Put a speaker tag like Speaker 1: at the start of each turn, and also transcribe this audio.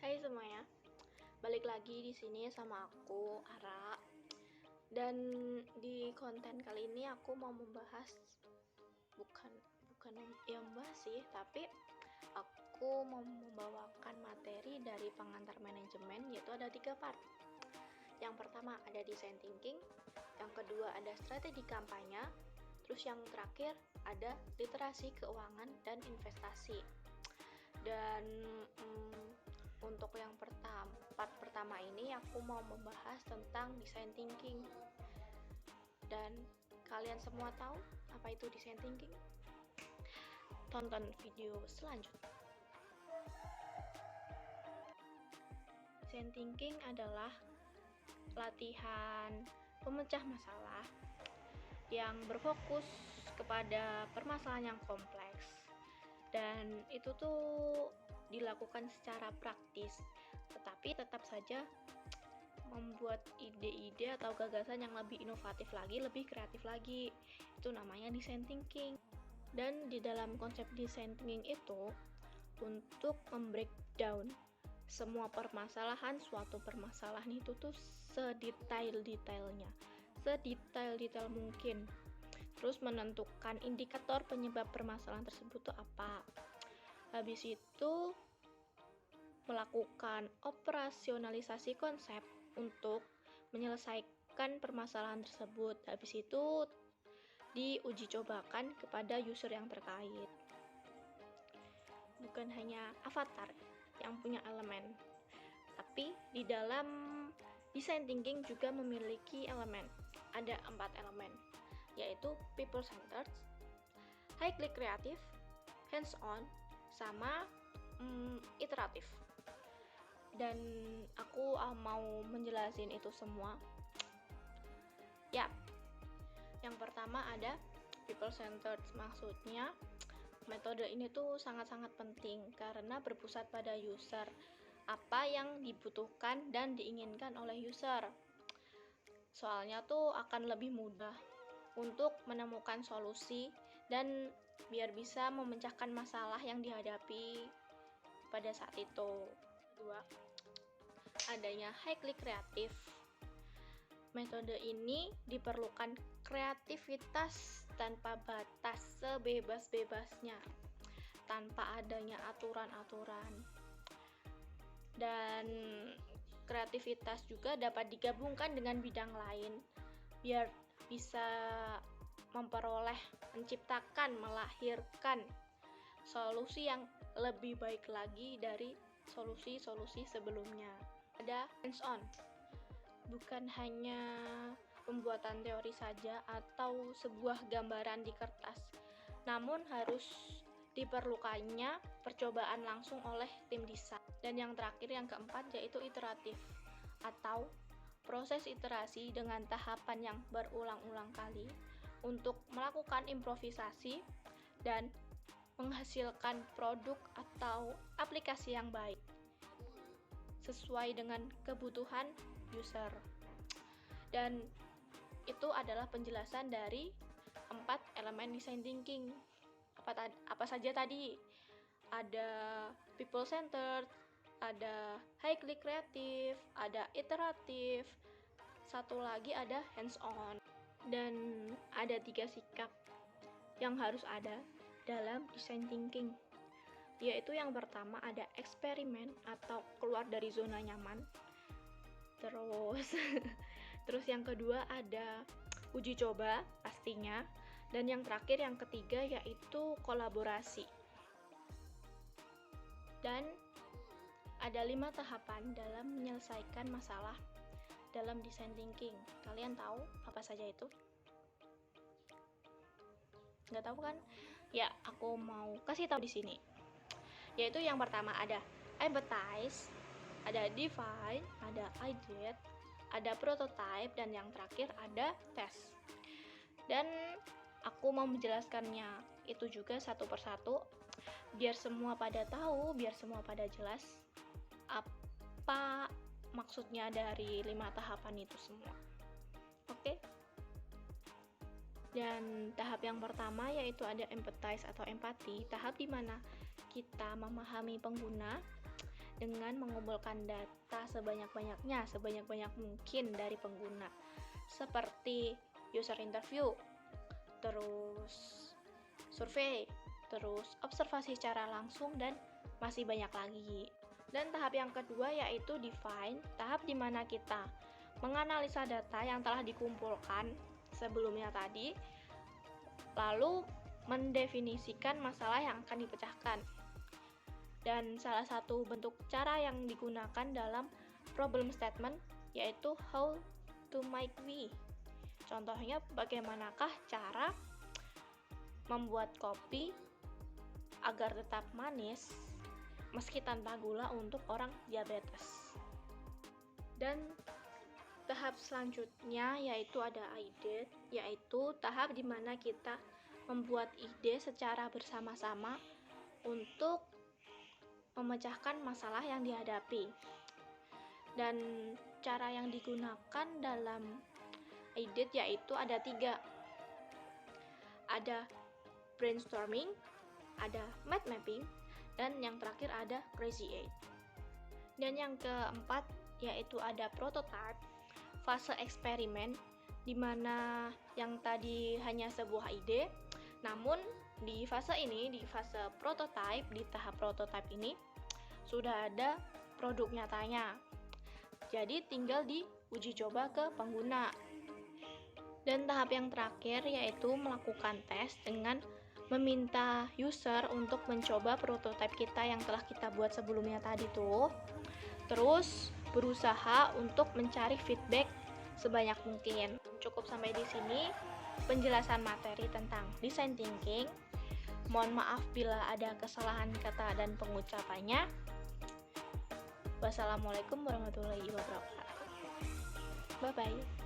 Speaker 1: Hai semuanya, balik lagi di sini sama aku Ara. Dan di konten kali ini aku mau membahas bukan yang membahas sih, tapi aku mau membawakan materi dari pengantar manajemen, yaitu ada 3 part. Yang pertama ada design thinking, yang kedua ada strategi kampanye, terus yang terakhir ada literasi keuangan dan investasi. Dan untuk yang part pertama ini aku mau membahas tentang design thinking. Dan kalian semua tahu apa itu design thinking? Tonton video selanjutnya. Design thinking adalah latihan pemecah masalah yang berfokus kepada permasalahan yang kompleks. Dan itu tuh dilakukan secara praktis, tetapi tetap saja membuat ide-ide atau gagasan yang lebih inovatif lagi, lebih kreatif lagi. Itu namanya design thinking. Dan di dalam konsep design thinking itu untuk membreakdown semua permasalahan, suatu permasalahan itu tuh sedetail mungkin. Terus menentukan indikator penyebab permasalahan tersebut tuh apa. Habis itu melakukan operasionalisasi konsep untuk menyelesaikan permasalahan tersebut. Habis itu diuji cobakan kepada user yang terkait. Bukan hanya avatar yang punya elemen, tapi di dalam design thinking juga memiliki elemen. Ada 4 elemen, yaitu people centered, highly creative, hands on, sama iteratif. Dan aku mau menjelasin itu semua. Ya, yang pertama ada people centered, maksudnya metode ini tuh sangat-sangat penting karena berpusat pada user, apa yang dibutuhkan dan diinginkan oleh user. Soalnya tuh akan lebih mudah untuk menemukan solusi dan biar bisa memecahkan masalah yang dihadapi pada saat itu. Kedua, adanya highly kreatif. Metode ini diperlukan kreativitas tanpa batas, sebebas-bebasnya, tanpa adanya aturan-aturan. Dan kreativitas juga dapat digabungkan dengan bidang lain biar bisa memperoleh, menciptakan, melahirkan solusi yang lebih baik lagi dari solusi-solusi sebelumnya. Ada hands on, bukan hanya pembuatan teori saja atau sebuah gambaran di kertas, namun harus diperlukannya percobaan langsung oleh tim desain. Dan yang terakhir, yang keempat, yaitu iteratif atau proses iterasi dengan tahapan yang berulang-ulang kali untuk melakukan improvisasi dan menghasilkan produk atau aplikasi yang baik sesuai dengan kebutuhan user. Dan itu adalah penjelasan dari 4 elemen design thinking. Apa saja tadi? Ada people centered, ada highly creative, ada iteratif, satu lagi ada hands on. Dan ada 3 sikap yang harus ada dalam design thinking, yaitu yang pertama ada eksperimen atau keluar dari zona nyaman. Terus yang kedua ada uji coba pastinya, dan yang terakhir, yang ketiga, yaitu kolaborasi. Dan ada 5 tahapan dalam menyelesaikan masalah dalam design thinking. Kalian tahu apa saja itu? Nggak tahu kan? Ya, aku mau kasih tahu di sini. Yaitu yang pertama ada empathize, ada define, ada ideate, ada prototype, dan yang terakhir ada test. Dan aku mau menjelaskannya itu juga satu persatu biar semua pada tahu, biar semua pada jelas apa maksudnya dari 5 tahapan itu semua. Oke? Dan tahap yang pertama yaitu ada empathize atau empati, tahap di mana kita memahami pengguna dengan mengumpulkan data sebanyak mungkin dari pengguna, seperti user interview, terus survei, terus observasi secara langsung, dan masih banyak lagi. Dan tahap yang kedua yaitu define, tahap di mana kita menganalisa data yang telah dikumpulkan sebelumnya tadi, lalu mendefinisikan masalah yang akan dipecahkan. Dan salah satu bentuk cara yang digunakan dalam problem statement yaitu how to make we. Contohnya, bagaimanakah cara membuat kopi agar tetap manis meski tanpa gula untuk orang diabetes. Dan tahap selanjutnya yaitu ada ide, yaitu tahap di mana kita membuat ide secara bersama-sama untuk memecahkan masalah yang dihadapi. Dan cara yang digunakan dalam ide yaitu ada 3. Ada brainstorming, ada mind mapping, dan yang terakhir ada crazy eight. Dan yang keempat yaitu ada prototype, fase eksperimen, di mana yang tadi hanya sebuah ide, namun di fase ini, di fase prototype, di tahap prototype ini sudah ada produk nyatanya. Jadi tinggal diuji coba ke pengguna. Dan tahap yang terakhir yaitu melakukan tes dengan meminta user untuk mencoba prototipe kita yang telah kita buat sebelumnya tadi tuh. Terus berusaha untuk mencari feedback sebanyak mungkin. Cukup sampai di sini penjelasan materi tentang design thinking. Mohon maaf bila ada kesalahan kata dan pengucapannya. Wassalamualaikum warahmatullahi wabarakatuh. Bye bye.